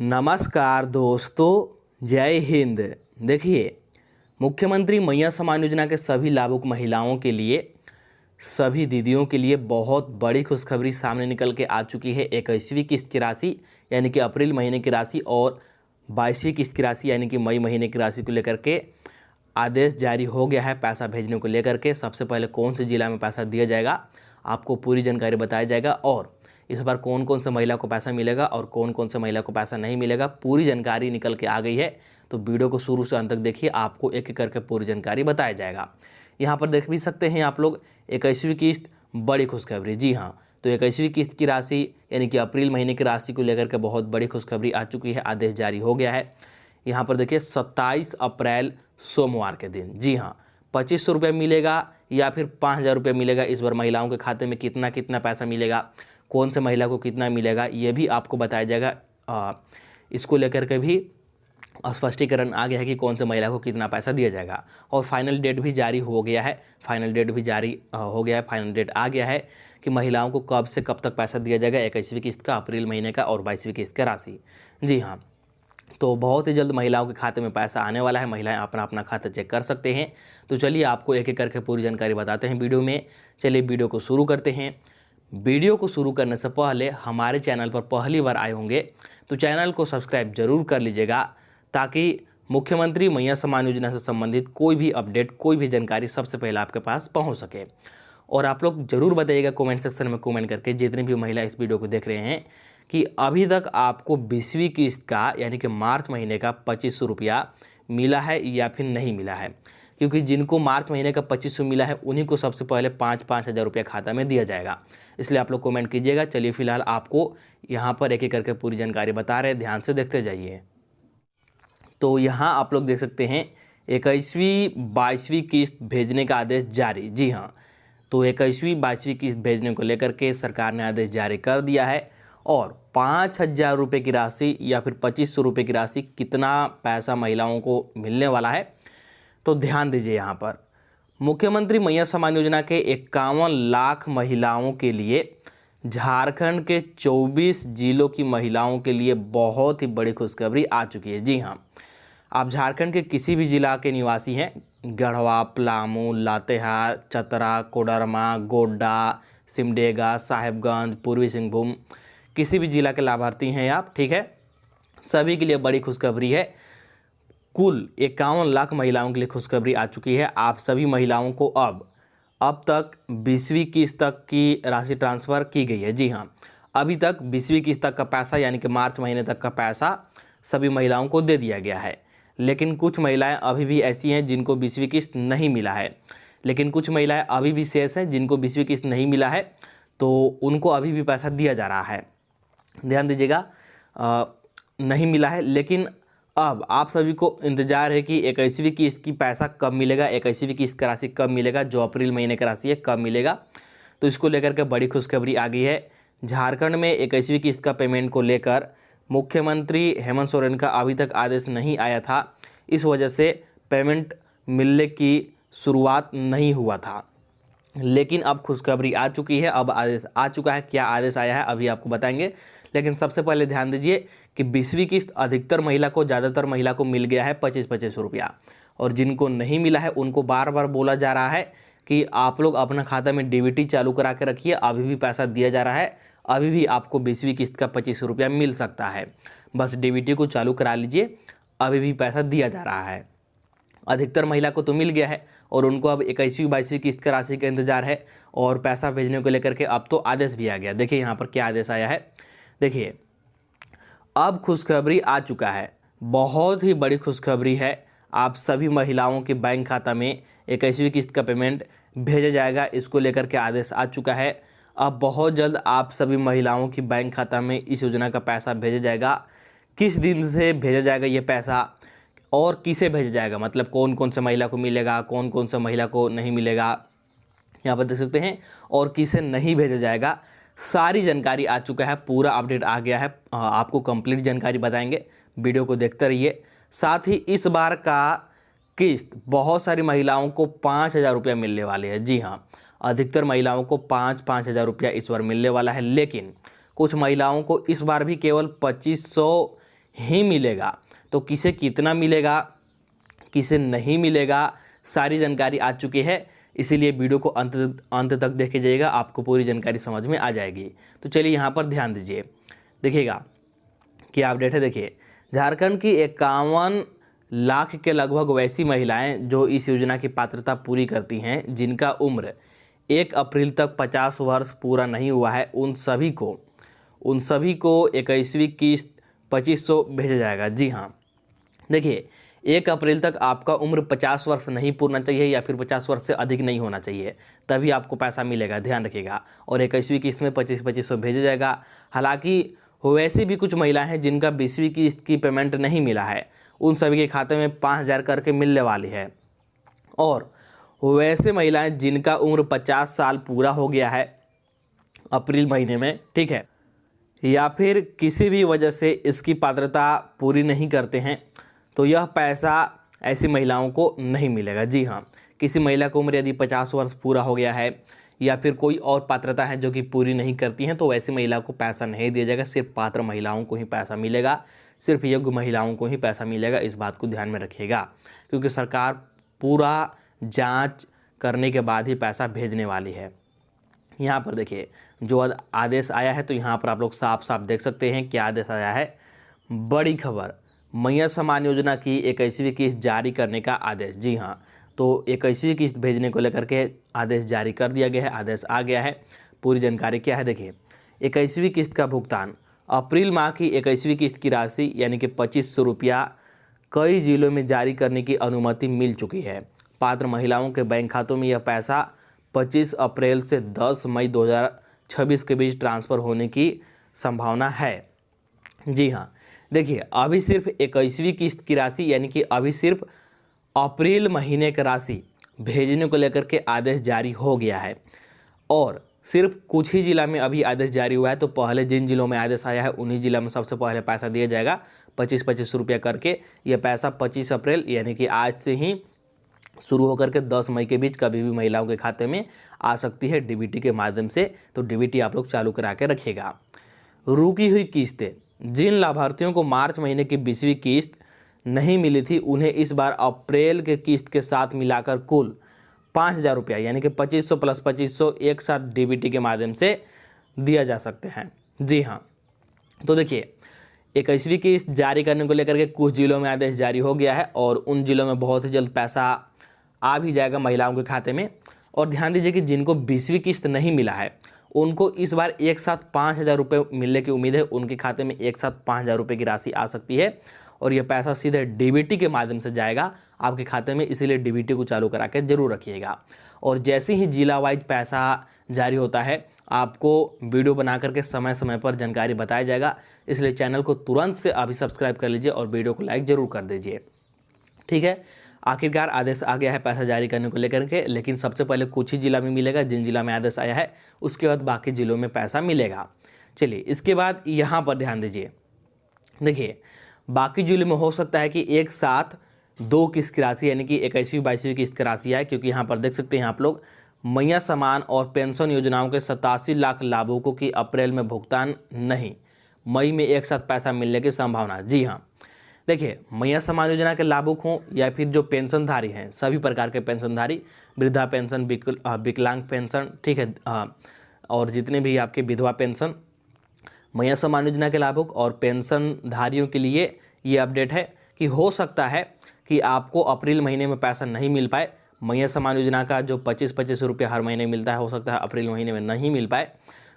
नमस्कार दोस्तों, जय हिंद। देखिए, मुख्यमंत्री मैया सम्मान योजना के सभी लाभुक महिलाओं के लिए, सभी दीदियों के लिए बहुत बड़ी खुशखबरी सामने निकल के आ चुकी है। 21वीं किस्त की राशि यानी कि अप्रैल महीने की राशि और 22वीं किस्त की राशि यानी कि मई महीने की राशि को लेकर के आदेश जारी हो गया है। पैसा भेजने को लेकर के सबसे पहले कौन से ज़िला में पैसा दिया जाएगा, आपको पूरी जानकारी बताया जाएगा और इस बार कौन कौन से महिला को पैसा मिलेगा और कौन कौन से महिला को पैसा नहीं मिलेगा, पूरी जानकारी निकल के आ गई है। तो वीडियो को शुरू से अंत तक देखिए, आपको एक एक करके पूरी जानकारी बताया जाएगा। यहाँ पर देख भी सकते हैं आप लोग 21वीं किस्त, बड़ी खुशखबरी। जी हाँ, तो 21वीं किस्त की राशि यानी कि अप्रैल महीने की राशि को लेकर के बहुत बड़ी खुशखबरी आ चुकी है। आदेश जारी हो गया है। यहाँ पर देखिए 27 अप्रैल सोमवार के दिन, जी हाँ, 2500 रुपये मिलेगा या फिर 5000 रुपये मिलेगा। इस बार महिलाओं के खाते में कितना कितना पैसा मिलेगा, कौन से महिला को कितना मिलेगा, ये भी आपको बताया जाएगा। इसको लेकर के भी स्पष्टीकरण आ गया है कि कौन से महिला को कितना पैसा दिया जाएगा और फाइनल डेट भी जारी हो गया है। फाइनल डेट भी जारी हो गया है, फाइनल डेट आ गया है कि महिलाओं को कब से कब तक पैसा दिया जाएगा। 21वीं किस्त का, अप्रैल महीने का और 22वीं किस्त का राशि। जी हाँ, तो बहुत ही जल्द महिलाओं के खाते में पैसा आने वाला है। महिलाएं अपना अपना खाता चेक कर सकते हैं। तो चलिए आपको एक एक करके पूरी जानकारी बताते हैं वीडियो में। चलिए वीडियो को शुरू करते हैं। वीडियो को शुरू करने से पहले हमारे चैनल पर पहली बार आए होंगे तो चैनल को सब्सक्राइब जरूर कर लीजिएगा, ताकि मुख्यमंत्री मैया सम्मान योजना से संबंधित कोई भी अपडेट, कोई भी जानकारी सबसे पहले आपके पास पहुंच सके। और आप लोग ज़रूर बताइएगा कमेंट सेक्शन में कमेंट करके, जितनी भी महिला इस वीडियो को देख रहे हैं, कि अभी तक आपको 20वीं किस्त का यानी कि मार्च महीने का 2500 रुपया मिला है या फिर नहीं मिला है। क्योंकि जिनको मार्च महीने का 2500 मिला है उन्हीं को सबसे पहले 5-5 हज़ार रुपया खाता में दिया जाएगा। इसलिए आप लोग कमेंट कीजिएगा। चलिए फिलहाल आपको यहाँ पर एक एक करके पूरी जानकारी बता रहे हैं, ध्यान से देखते जाइए। तो यहाँ आप लोग देख सकते हैं 21वीं 22वीं किस्त भेजने का आदेश जारी। जी हाँ, तो 21वीं 22वीं किस्त भेजने को लेकर के सरकार ने आदेश जारी कर दिया है और 5000 रुपये की राशि या फिर 2500 रुपये की राशि, कितना पैसा महिलाओं को मिलने वाला है, तो ध्यान दीजिए। यहाँ पर मुख्यमंत्री मैया सम्मान योजना के 51 लाख महिलाओं के लिए झारखंड के 24 जिलों की महिलाओं के लिए बहुत ही बड़ी खुशखबरी आ चुकी है। जी हाँ, आप झारखंड के किसी भी जिला के निवासी हैं, गढ़वा, पलामू, लातेहार, चतरा, कोडरमा, गोड्डा, सिमडेगा, साहेबगंज, पूर्वी सिंहभूम, किसी भी जिला के लाभार्थी हैं आप, ठीक है, सभी के लिए बड़ी खुशखबरी है। कुल 51 लाख महिलाओं के लिए खुशखबरी आ चुकी है। आप सभी महिलाओं को अब तक 20वीं किस्त तक की राशि ट्रांसफ़र की गई है। जी हाँ, अभी तक 20वीं किस्त तक का पैसा यानी कि मार्च महीने तक का पैसा सभी महिलाओं को दे दिया गया है। लेकिन कुछ महिलाएं अभी भी ऐसी हैं जिनको 20वीं किस्त नहीं मिला है। लेकिन कुछ महिलाएं अभी भी शेष हैं जिनको 20वीं किस्त नहीं मिला है, तो उनको अभी भी पैसा दिया जा रहा है। ध्यान दीजिएगा, नहीं मिला है। लेकिन अब आप सभी को इंतजार है कि 21वीं किस्त की पैसा कब मिलेगा, 21वीं किस्त का राशि कब मिलेगा, जो अप्रैल महीने का राशि है कब मिलेगा। तो इसको लेकर के बड़ी खुशखबरी आ गई है। झारखंड में 21वीं किस्त का पेमेंट को लेकर मुख्यमंत्री हेमंत सोरेन का अभी तक आदेश नहीं आया था। इस वजह से पेमेंट मिलने की शुरुआत नहीं हुआ था। लेकिन अब खुशखबरी आ चुकी है, अब आदेश आ चुका है। क्या आदेश आया है अभी आपको बताएंगे। लेकिन सबसे पहले ध्यान दीजिए कि 20वीं किस्त अधिकतर महिला को, ज़्यादातर महिला को मिल गया है 25-25 रुपया, और जिनको नहीं मिला है उनको बार बार बोला जा रहा है कि आप लोग अपना खाता में डीबीटी चालू करा के रखिए, अभी भी पैसा दिया जा रहा है, अभी भी आपको 20वीं किस्त का 2500 रुपया मिल सकता है। बस डीबीटी को चालू करा लीजिए, अभी भी पैसा दिया जा रहा है। अधिकतर महिला को तो मिल गया है और उनको अब 21वीं 22वीं किस्त का राशि का इंतजार है और पैसा भेजने को लेकर के अब तो आदेश भी आ गया। देखिए यहाँ पर क्या आदेश आया है। देखिए, अब खुशखबरी आ चुका है, बहुत ही बड़ी खुशखबरी है। आप सभी महिलाओं के बैंक खाता में 21वीं किस्त का पेमेंट भेजा जाएगा। इसको लेकर के आदेश आ चुका है। अब बहुत जल्द आप सभी महिलाओं की बैंक खाता में इस योजना का पैसा भेजा जाएगा। किस दिन से भेजा जाएगा ये पैसा और किसे भेजा जाएगा, मतलब कौन कौन से महिला को मिलेगा, कौन कौन से महिला को नहीं मिलेगा, यहाँ पर देख सकते हैं, और किसे नहीं भेजा जाएगा, सारी जानकारी आ चुका है। पूरा अपडेट आ गया है, आपको कंप्लीट जानकारी बताएंगे। वीडियो को देखते रहिए। साथ ही इस बार का किस्त बहुत सारी महिलाओं को 5000 रुपया मिलने वाले हैं। जी हाँ, अधिकतर महिलाओं को 5-5 हज़ार रुपया इस बार मिलने वाला है। लेकिन कुछ महिलाओं को इस बार भी केवल 2500 ही मिलेगा। तो किसे कितना मिलेगा, किसे नहीं मिलेगा, सारी जानकारी आ चुकी है, इसीलिए वीडियो को अंत तक देखे जाइएगा, आपको पूरी जानकारी समझ में आ जाएगी। तो चलिए यहाँ पर ध्यान दीजिए, देखिएगा क्या अपडेट है। देखिए, झारखंड की 51 लाख के लगभग वैसी महिलाएं जो इस योजना की पात्रता पूरी करती हैं, जिनका उम्र 1 अप्रैल तक 50 वर्ष पूरा नहीं हुआ है, उन सभी को 21वीं किस्त 2500 भेजा जाएगा। जी हाँ, देखिए 1 अप्रैल तक आपका उम्र 50 वर्ष नहीं पूरना चाहिए या फिर 50 वर्ष से अधिक नहीं होना चाहिए, तभी आपको पैसा मिलेगा, ध्यान रखिएगा। और 21वीं किस्त में 2500 भेजा जाएगा। हालांकि वैसे भी कुछ महिलाएं हैं जिनका 20वीं किस्त की पेमेंट नहीं मिला है, उन सभी के खाते में 5000 करके मिलने वाली है। और वैसे महिलाएं जिनका उम्र 50 साल पूरा हो गया है अप्रैल महीने में, ठीक है, या फिर किसी भी वजह से इसकी पात्रता पूरी नहीं करते हैं, तो यह पैसा ऐसी महिलाओं को नहीं मिलेगा। जी हाँ, किसी महिला की उम्र यदि 50 वर्ष पूरा हो गया है या फिर कोई और पात्रता है जो कि पूरी नहीं करती हैं, तो वैसी महिला को पैसा नहीं दिया जाएगा, सिर्फ पात्र महिलाओं को ही पैसा मिलेगा, सिर्फ योग्य महिलाओं को ही पैसा मिलेगा। इस बात को ध्यान में रखिएगा, क्योंकि सरकार पूरा जांच करने के बाद ही पैसा भेजने वाली है। यहाँ पर देखिए जो आदेश आया है, तो यहाँ पर आप लोग साफ साफ देख सकते हैं क्या आदेश आया है। बड़ी खबर, मैया सम्मान योजना की 21वीं किस्त जारी करने का आदेश। जी हाँ, तो 21वीं किस्त भेजने को लेकर के आदेश जारी कर दिया गया है, आदेश आ गया है। पूरी जानकारी क्या है देखिए, 21वीं किस्त का भुगतान, अप्रैल माह की 21वीं किस्त की राशि यानी कि 2500 रुपया कई जिलों में जारी करने की अनुमति मिल चुकी है। पात्र महिलाओं के बैंक खातों में यह पैसा 25 अप्रैल से 10 मई 2026 के बीच ट्रांसफ़र होने की संभावना है। जी हाँ, देखिए अभी सिर्फ 21वीं किस्त की राशि यानी कि अभी सिर्फ अप्रैल महीने की राशि भेजने को लेकर के आदेश जारी हो गया है, और सिर्फ कुछ ही जिला में अभी आदेश जारी हुआ है। तो पहले जिन जिलों में आदेश आया है उन्हीं जिला में सबसे पहले पैसा दिया जाएगा 25-25 रुपया करके। यह पैसा 25 अप्रैल यानी कि आज से ही शुरू होकर के 10 मई के बीच कभी भी महिलाओं के खाते में आ सकती है डीबीटी के माध्यम से। तो डीबीटी आप लोग चालू करा के रखिएगा। रुकी हुई किस्तें, जिन लाभार्थियों को मार्च महीने की 20वीं किस्त नहीं मिली थी, उन्हें इस बार अप्रैल के किस्त के साथ मिलाकर कुल 5000 रुपया यानी कि 2500 प्लस 2500 एक साथ डीबीटी के माध्यम से दिया जा सकते हैं। जी हाँ, तो देखिए 21वीं किस्त जारी करने को लेकर के कुछ जिलों में आदेश जारी हो गया है, और उन जिलों में बहुत ही जल्द पैसा आ भी जाएगा महिलाओं के खाते में। और ध्यान दीजिए कि जिनको 20वीं किस्त नहीं मिला है, उनको इस बार एक साथ 5000 रुपये मिलने की उम्मीद है। उनके खाते में एक साथ 5000 रुपये की राशि आ सकती है, और यह पैसा सीधे डीबीटी के माध्यम से जाएगा आपके खाते में, इसीलिए डीबीटी को चालू करा के जरूर रखिएगा। और जैसे ही जिला वाइज पैसा जारी होता है, आपको वीडियो बना करके समय समय पर जानकारी बताया जाएगा, इसलिए चैनल को तुरंत से अभी सब्सक्राइब कर लीजिए और वीडियो को लाइक ज़रूर कर दीजिए। ठीक है, आखिरकार आदेश आ गया है पैसा जारी करने को लेकर के, लेकिन सबसे पहले कुछ ही जिला में मिलेगा, जिन जिला में आदेश आया है, उसके बाद बाकी जिलों में पैसा मिलेगा। चलिए इसके बाद यहाँ पर ध्यान दीजिए, देखिए बाकी जिलों में हो सकता है कि एक साथ 2 किस्त की राशि यानी कि 21वीं 22वीं किस्त की राशि आए, क्योंकि यहाँ पर देख सकते हैं आप लोग मैया सम्मान और पेंशन योजनाओं के 87 लाख लाभुकों की अप्रैल में भुगतान नहीं, मई में एक साथ पैसा मिलने की संभावना। जी हाँ, देखिए मैया सम्मान योजना के लाभुक हों या फिर जो पेंशनधारी हैं, सभी प्रकार के पेंशनधारी, वृद्धा पेंशन, विकलांग पेंशन, ठीक है, और जितने भी आपके विधवा पेंशन, मैया सम्मान योजना के लाभुक और पेंशनधारियों के लिए ये अपडेट है कि हो सकता है कि आपको अप्रैल महीने में पैसा नहीं मिल पाए। मैया सम्मान योजना का जो 25-25 रुपये हर महीने मिलता है, हो सकता है अप्रैल महीने में नहीं मिल पाए,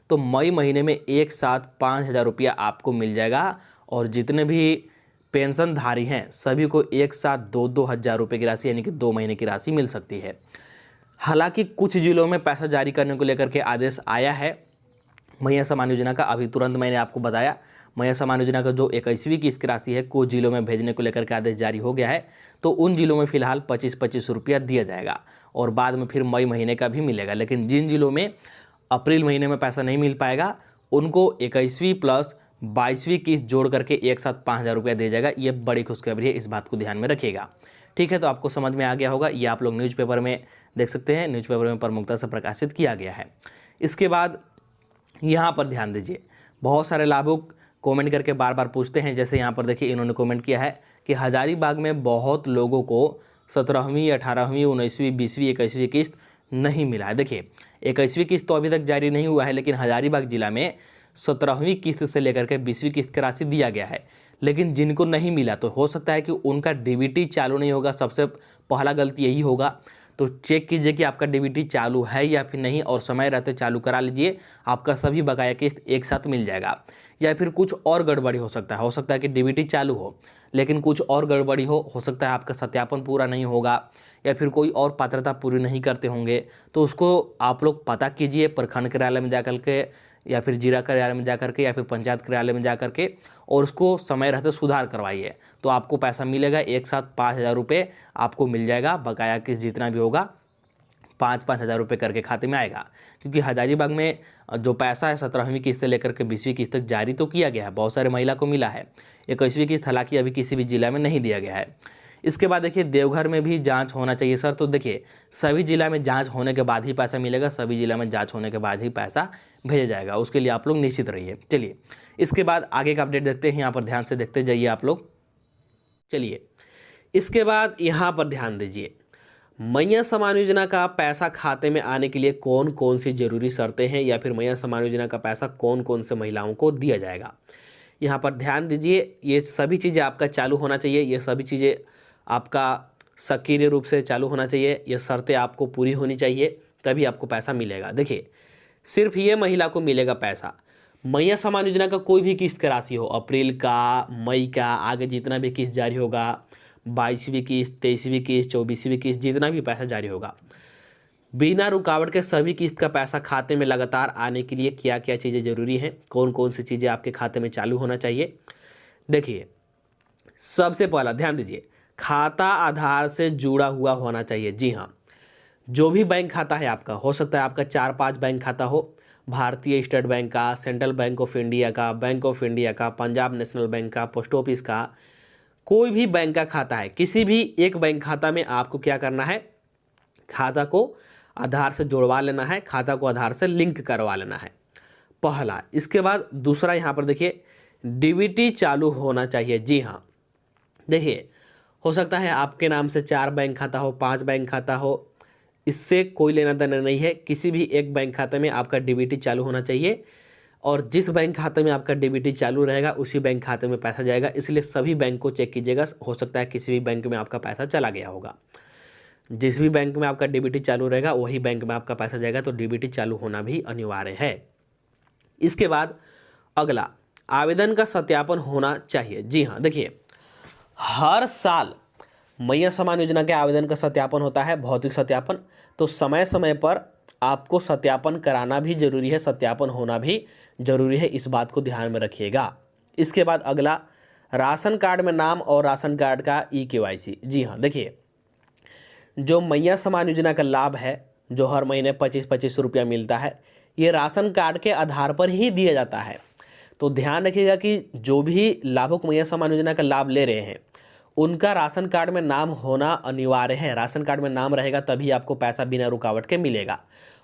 तो मई महीने में एक साथ 5000 रुपया आपको मिल जाएगा। और जितने भी पेंशनधारी हैं सभी को एक साथ 2-2 हज़ार रुपये की राशि यानी कि 2 महीने की राशि मिल सकती है। हालांकि कुछ जिलों में पैसा जारी करने को लेकर के आदेश आया है मैया सम्मान योजना का, अभी तुरंत मैंने आपको बताया। मैया सम्मान योजना का जो 21वीं किस्त की राशि है कुछ जिलों में भेजने को लेकर के आदेश जारी हो गया है, तो उन जिलों में फिलहाल 25-25 रुपया दिया जाएगा, और बाद में फिर मई महीने का भी मिलेगा। लेकिन जिन जिलों में अप्रैल महीने में पैसा नहीं मिल पाएगा, उनको 21वीं प्लस 22वीं किस्त जोड़ करके एक साथ 5000 रुपया दिया जाएगा। ये बड़ी खुशखबरी है, इस बात को ध्यान में रखिएगा। ठीक है, तो आपको समझ में आ गया होगा, ये आप लोग न्यूज़पेपर में देख सकते हैं, न्यूज़पेपर में प्रमुखता से प्रकाशित किया गया है। इसके बाद यहाँ पर ध्यान दीजिए, बहुत सारे लाभुक कमेंट करके बार बार पूछते हैं। जैसे यहाँ पर देखिए इन्होंने कमेंट किया है कि हजारीबाग में बहुत लोगों को 17वीं, 18वीं, 19वीं, 20वीं, 21वीं किस्त नहीं मिला है। देखिए 21वीं किस्त तो अभी तक जारी नहीं हुआ है, लेकिन हजारीबाग जिला में 17वीं किस्त से लेकर के 20वीं किस्त की राशि दिया गया है। लेकिन जिनको नहीं मिला तो हो सकता है कि उनका डीबीटी चालू नहीं होगा। सबसे पहला गलती यही होगा। तो चेक कीजिए कि आपका डीबीटी चालू है या फिर नहीं, और समय रहते चालू करा लीजिए। आपका सभी बकाया किस्त एक साथ मिल जाएगा। या फिर कुछ और गड़बड़ी हो सकता है कि डीबीटी चालू हो लेकिन कुछ और गड़बड़ी हो सकता है आपका सत्यापन पूरा नहीं होगा, या फिर कोई और पात्रता पूरी नहीं करते होंगे। तो उसको आप लोग पता कीजिए प्रखंड कार्यालय में जाकर के, या फिर जिला कार्यालय में जाकर के, या फिर पंचायत कार्यालय में जाकर के, और उसको समय रहते सुधार करवाइए। तो आपको पैसा मिलेगा एक साथ 5,000 रुपये आपको मिल जाएगा। बकाया किस्त जितना भी होगा 5-5 हज़ार रुपये करके खाते में आएगा। क्योंकि हजारीबाग में जो पैसा है 17वीं किस्त से लेकर के 20वीं किस्त तक जारी तो किया गया है, बहुत सारे महिला को मिला है। 21वीं किस्त हालांकि अभी किसी भी जिला में नहीं दिया गया है। इसके बाद देखिए देवघर में भी जांच होना चाहिए सर। तो देखिए सभी जिला में जांच होने के बाद ही पैसा मिलेगा, सभी जिला में जांच होने के बाद ही पैसा भेजा जाएगा, उसके लिए आप लोग निश्चित रहिए। चलिए इसके बाद आगे का अपडेट देखते हैं, यहाँ पर ध्यान से देखते जाइए आप लोग। चलिए इसके बाद यहाँ पर ध्यान दीजिए, मैया समान योजना का पैसा खाते में आने के लिए कौन कौन सी जरूरी शर्तें हैं, या फिर मैया समान योजना का पैसा कौन कौन से महिलाओं को दिया जाएगा। यहाँ पर ध्यान दीजिए, ये सभी चीज़ें आपका चालू होना चाहिए, ये सभी चीज़ें आपका सक्रिय रूप से चालू होना चाहिए, ये शर्तें आपको पूरी होनी चाहिए, तभी आपको पैसा मिलेगा। देखिए सिर्फ ये महिला को मिलेगा पैसा। मैया समान योजना का कोई भी किस्त का राशि हो, अप्रैल का, मई का, आगे जितना भी किस्त जारी होगा, 22वीं किस्त, 23वीं किस्त, 24वीं किस्त, जितना भी पैसा जारी होगा, बिना रुकावट के सभी किस्त का पैसा खाते में लगातार आने के लिए क्या क्या चीज़ें ज़रूरी हैं, कौन कौन सी चीज़ें आपके खाते में चालू होना चाहिए। देखिए सबसे पहला ध्यान दीजिए, खाता आधार से जुड़ा हुआ होना चाहिए। जी हाँ, जो भी बैंक खाता है आपका, हो सकता है आपका 4-5 बैंक खाता हो, भारतीय स्टेट बैंक का, सेंट्रल बैंक ऑफ इंडिया का, बैंक ऑफ इंडिया का, पंजाब नेशनल बैंक का, पोस्ट ऑफिस का, कोई भी बैंक का खाता है, किसी भी एक बैंक खाता में आपको क्या करना है, खाता को आधार से जुड़वा लेना है, खाता को आधार से लिंक करवा लेना है, पहला। इसके बाद दूसरा यहाँ पर देखिए डीबीटी चालू होना चाहिए। जी हाँ, देखिए हो सकता है आपके नाम से 4 बैंक खाता हो, 5 बैंक खाता हो, इससे कोई लेना देना नहीं है। किसी भी एक बैंक खाते में आपका डीबीटी चालू होना चाहिए, और जिस बैंक खाते में आपका डीबीटी चालू रहेगा उसी बैंक खाते में पैसा जाएगा। इसलिए सभी बैंक को चेक कीजिएगा, हो सकता है किसी भी बैंक में आपका पैसा चला गया होगा। जिस भी बैंक में आपका डीबीटी चालू रहेगा वही बैंक में आपका पैसा जाएगा, तो डीबीटी चालू होना भी अनिवार्य है। इसके बाद अगला, आवेदन का सत्यापन होना चाहिए। जी हाँ, देखिए हर साल मैया समान योजना के आवेदन का सत्यापन होता है, भौतिक सत्यापन। तो समय समय पर आपको सत्यापन कराना भी जरूरी है, सत्यापन होना भी जरूरी है, इस बात को ध्यान में रखिएगा। इसके बाद अगला, राशन कार्ड में नाम और राशन कार्ड का ई-केवाईसी। जी हाँ, देखिए जो मैया समान योजना का लाभ है, जो हर महीने 25-25 रुपया मिलता है, ये राशन कार्ड के आधार पर ही दिया जाता है। तो ध्यान रखिएगा कि जो भी लाभुक मैया समान योजना का लाभ ले रहे हैं उनका राशन कार्ड में नाम होना अनिवार्य है। राशन कार्ड में नाम रहेगा तभी आपको पैसा बिना रुकावट के मिलेगा,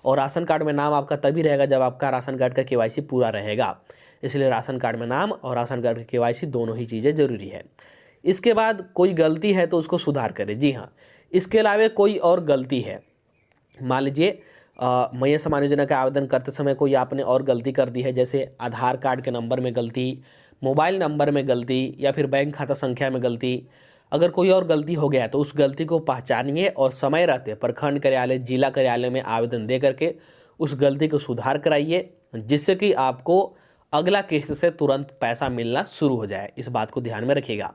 और राशन कार्ड में नाम आपका तभी रहेगा जब आपका राशन कार्ड का केवाईसी पूरा रहेगा। इसलिए राशन कार्ड में नाम और राशन कार्ड का केवाईसी दोनों ही चीज़ें ज़रूरी है। इसके बाद कोई गलती है तो उसको सुधार करें। जी हाँ, इसके अलावा कोई और गलती है, मान लीजिए मैया समान योजना का आवेदन करते समय कोई आपने और गलती कर दी है, जैसे आधार कार्ड के नंबर में गलती, मोबाइल नंबर में गलती, या फिर बैंक खाता संख्या में गलती, अगर कोई और गलती हो गया है तो उस गलती को पहचानिए और समय रहते प्रखंड कार्यालय, जिला कार्यालय में आवेदन दे करके उस गलती को सुधार कराइए, जिससे कि आपको अगला किस्त से तुरंत पैसा मिलना शुरू हो जाए। इस बात को ध्यान में रखिएगा।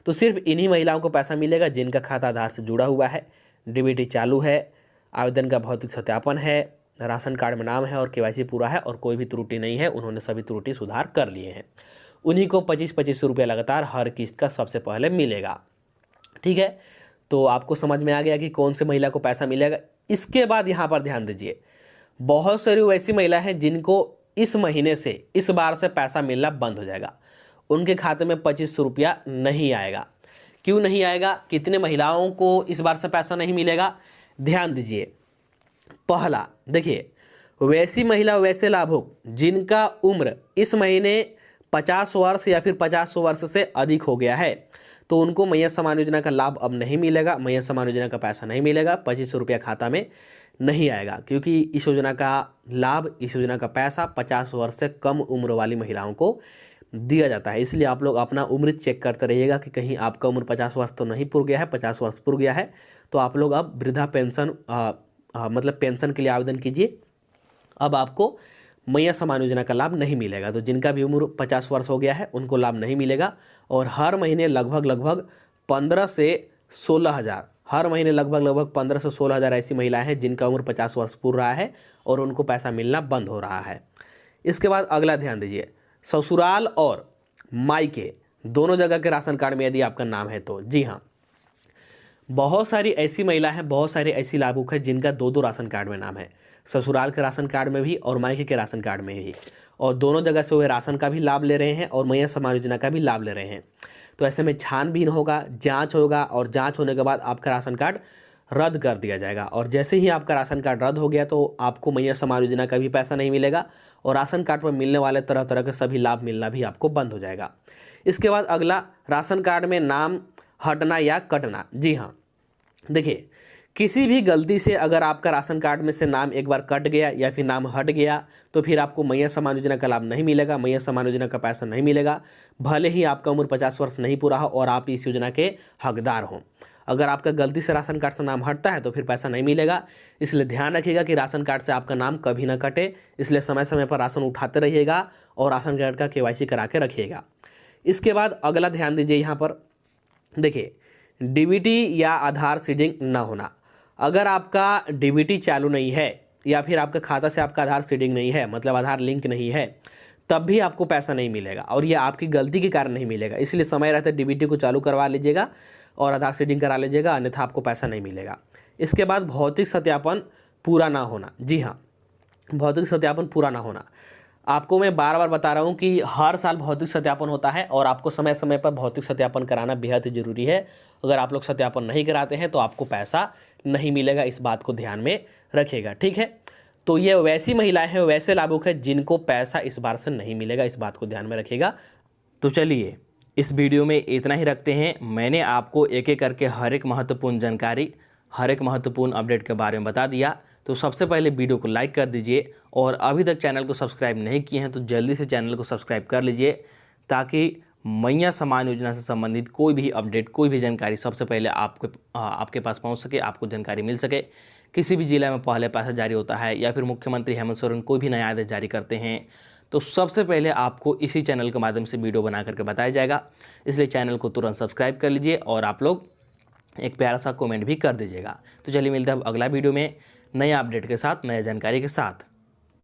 तो सिर्फ इन्हीं महिलाओं को पैसा मिलेगा जिनका खाता आधार से जुड़ा हुआ है, डीबीटी चालू है, आवेदन का भौतिक सत्यापन है, राशन कार्ड में नाम है और केवाईसी पूरा है, और कोई भी त्रुटि नहीं है, उन्होंने सभी त्रुटि सुधार कर लिए हैं। उन्हीं को 25-25 रुपये लगातार हर किस्त का सबसे पहले मिलेगा। ठीक है, तो आपको समझ में आ गया कि कौन से महिला को पैसा मिलेगा। इसके बाद यहाँ पर ध्यान दीजिए, बहुत सारी वैसी महिला हैं जिनको इस महीने से, इस बार से पैसा मिलना बंद हो जाएगा, उनके खाते में 25 रुपया नहीं आएगा। क्यों नहीं आएगा, कितने महिलाओं को इस बार से पैसा नहीं मिलेगा, ध्यान दीजिए। पहला देखिए, वैसी महिला, वैसे लाभुक जिनका उम्र इस महीने 50 वर्ष या फिर 50 वर्ष से अधिक हो गया है तो उनको मैया सम्मान योजना का लाभ अब नहीं मिलेगा, मैया सम्मान योजना का पैसा नहीं मिलेगा, 2500 रुपया खाता में नहीं आएगा, क्योंकि इस योजना का लाभ, इस योजना का पैसा 50 वर्ष से कम उम्र वाली महिलाओं को दिया जाता है। इसलिए आप लोग अपना उम्र चेक करते रहिएगा कि कहीं आपका उम्र 50 वर्ष तो नहीं पूर गया है। 50 वर्ष पूर गया है तो आप लोग अब वृद्धा पेंशन मतलब पेंशन के लिए आवेदन कीजिए। अब आपको मैया सम्मान योजना का लाभ नहीं मिलेगा। तो जिनका भी उम्र 50 वर्ष हो गया है उनको लाभ नहीं मिलेगा। और हर महीने लगभग 15 से 16 हज़ार, हर महीने लगभग 15 से 16 हज़ार ऐसी महिलाएं हैं जिनका उम्र 50 वर्ष पूर रहा है और उनको पैसा मिलना बंद हो रहा है। इसके बाद अगला ध्यान दीजिए, ससुराल और मायके दोनों जगह के राशन कार्ड में यदि आपका नाम है तो जी हाँ, बहुत सारी ऐसी महिला हैं, बहुत सारी ऐसी लाभुक हैं जिनका 2-2 राशन कार्ड में नाम है, ससुराल के राशन कार्ड में भी और मायके के राशन कार्ड में भी, और दोनों जगह से वे राशन का भी लाभ ले रहे हैं और मैया सम्मान योजना का भी लाभ ले रहे हैं। तो ऐसे में छानबीन होगा, जांच होगा और जांच होने के बाद आपका राशन कार्ड रद्द कर दिया जाएगा। और जैसे ही आपका राशन कार्ड रद्द हो गया तो आपको मैया सम्मान योजना का भी पैसा नहीं मिलेगा और राशन कार्ड पर मिलने वाले तरह तरह के सभी लाभ मिलना भी आपको बंद हो जाएगा। इसके बाद अगला, राशन कार्ड में नाम हटना या कटना। जी हाँ, देखिए, किसी भी गलती से अगर आपका राशन कार्ड में से नाम एक बार कट गया या फिर नाम हट गया तो फिर आपको मैया सम्मान योजना का लाभ नहीं मिलेगा, मैया सम्मान योजना का पैसा नहीं मिलेगा, भले ही आपका उम्र 50 वर्ष नहीं पूरा हो और आप इस योजना के हकदार हों। अगर आपका गलती से राशन कार्ड से नाम हटता है तो फिर पैसा नहीं मिलेगा। इसलिए ध्यान रखिएगा कि राशन कार्ड से आपका नाम कभी ना कटे, इसलिए समय समय पर राशन उठाते रहिएगा और राशन कार्ड का KYC करा के रखिएगा। इसके बाद अगला ध्यान दीजिए, यहाँ पर देखिए, DBT या आधार सीडिंग ना होना। अगर आपका DBT चालू नहीं है या फिर आपका खाता से आपका आधार सीडिंग नहीं है, मतलब आधार लिंक नहीं है, तब भी आपको पैसा नहीं मिलेगा और ये आपकी गलती के कारण नहीं मिलेगा। इसलिए समय रहते DBT को चालू करवा लीजिएगा और आधार सीडिंग करा लीजिएगा, अन्यथा आपको पैसा नहीं मिलेगा। इसके बाद भौतिक सत्यापन पूरा ना होना। जी हाँ, भौतिक सत्यापन पूरा ना होना। आपको मैं बार बार बता रहा हूँ कि हर साल भौतिक सत्यापन होता है और आपको समय समय पर भौतिक सत्यापन कराना बेहद ही ज़रूरी है। अगर आप लोग सत्यापन नहीं कराते हैं तो आपको पैसा नहीं मिलेगा, इस बात को ध्यान में रखिएगा, ठीक है। तो ये वैसी महिलाएं हैं, वैसे लाभुक हैं जिनको पैसा इस बार से नहीं मिलेगा, इस बात को ध्यान में रखिएगा। तो चलिए, इस वीडियो में इतना ही रखते हैं। मैंने आपको एक एक करके हर एक महत्वपूर्ण जानकारी, हर एक महत्वपूर्ण अपडेट के बारे में बता दिया। तो सबसे पहले वीडियो को लाइक कर दीजिए और अभी तक चैनल को सब्सक्राइब नहीं किए हैं तो जल्दी से चैनल को सब्सक्राइब कर लीजिए, ताकि मैया सम्मान योजना से संबंधित कोई भी अपडेट, कोई भी जानकारी सबसे पहले आपके पास पहुंच सके, आपको जानकारी मिल सके। किसी भी जिले में पहले पैसा जारी होता है या फिर मुख्यमंत्री हेमंत सोरेन कोई भी नया आदेश जारी करते हैं तो सबसे पहले आपको इसी चैनल के माध्यम से वीडियो बना करके बताया जाएगा। इसलिए चैनल को तुरंत सब्सक्राइब कर लीजिए और आप लोग एक प्यारा सा कमेंट भी कर दीजिएगा। तो चलिए, मिलते हैं अब अगला वीडियो में नया अपडेट के साथ, नया जानकारी के साथ।